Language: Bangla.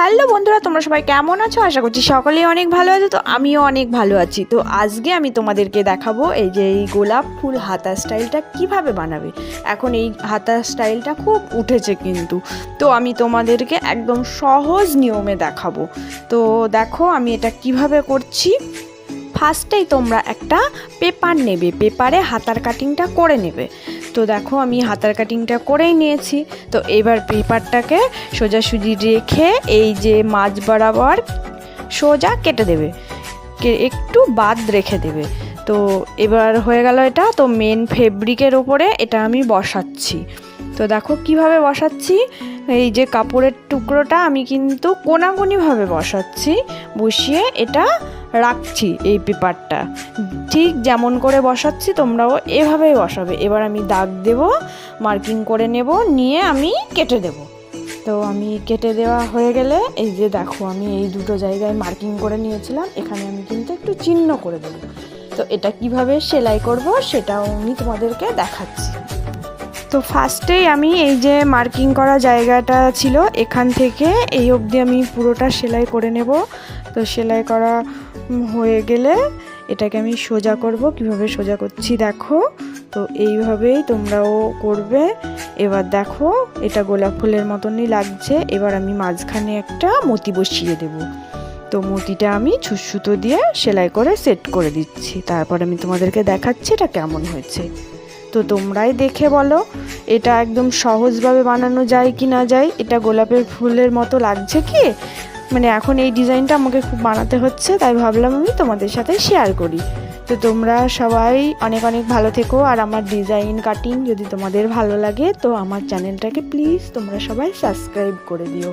হ্যালো বন্ধুরা, তোমরা সবাই কেমন আছো? আশা করছি সকলেই অনেক ভালো আছে। তো আমিও অনেক ভালো আছি। তো আজকে আমি তোমাদেরকে দেখাবো এই যে এই গোলাপ ফুল হাতা স্টাইলটা কিভাবে বানাবে। এখন এই হাতা স্টাইলটা খুব উঠেছে কিন্তু, তো আমি তোমাদেরকে একদম সহজ নিয়মে দেখাবো। তো দেখো আমি এটা কিভাবে করছি। ফার্স্টেই তোমরা একটা পেপার নেবে, পেপারে হাতার কাটিংটা করে নেবে। তো দেখো আমি হাতার কাটিংটা করেই নিয়েছি। তো এবার পেপারটাকে সোজাসুজি রেখে এই যে মাঝ বরাবর সোজা কেটে দেবে, একটু বাদ রেখে দেবে। তো এবার হয়ে গেল এটা। তো মেন ফেব্রিকের ওপরে এটা আমি বসাচ্ছি। তো দেখো কিভাবে বসাচ্ছি। এই যে কাপড়ের টুকরোটা আমি কিন্তু কোনাকুনিভাবে বসাচ্ছি, বসিয়ে এটা রাখছি। এই পেপারটা ঠিক যেমন করে বসাচ্ছি তোমরাও এভাবেই বসাবে। এবার আমি দাগ দেব, মার্কিং করে নেব, নিয়ে আমি কেটে দেব। তো আমি কেটে দেওয়া হয়ে গেলে এই যে দেখো আমি এই দুটো জায়গায় মার্কিং করে নিয়েছিলাম, এখানে আমি কিন্তু একটু চিহ্ন করে দেবো। তো এটা কিভাবে সেলাই করব সেটাও আমি তোমাদেরকে দেখাচ্ছি। তো ফার্স্টেই আমি এই যে মার্কিং করা জায়গাটা ছিল এখান থেকে এই অবধি আমি পুরোটা সেলাই করে নেব। তো সেলাই করা হয়ে গেলে এটাকে আমি সোজা করব। কিভাবে সোজা করছি দেখো। তো এইভাবেই তোমরাও করবে। এবার দেখো এটা গোলাপ ফুলের মতনই লাগছে। এবার আমি মাঝখানে একটা মতি বসিয়ে দেব। তো মতিটা আমি ছুঁচসুতো দিয়ে সেলাই করে সেট করে দিচ্ছি। তারপর আমি তোমাদেরকে দেখাচ্ছি এটা কেমন হয়েছে। তো তোমরাই দেখে বলো এটা একদম সহজভাবে বানানো যায় কি না যায়। এটা গোলাপের ফুলের মতো লাগছে কি, মানে এখন এই ডিজাইনটা আমাকে খুব বানাতে হচ্ছে, তাই ভাবলাম আমি তোমাদের সাথে শেয়ার করি। তো তোমরা সবাই অনেক অনেক ভালো থেকো। আর আমার ডিজাইন কাটিং যদি তোমাদের ভালো লাগে তো আমার চ্যানেলটাকে প্লিজ তোমরা সবাই সাবস্ক্রাইব করে দিও।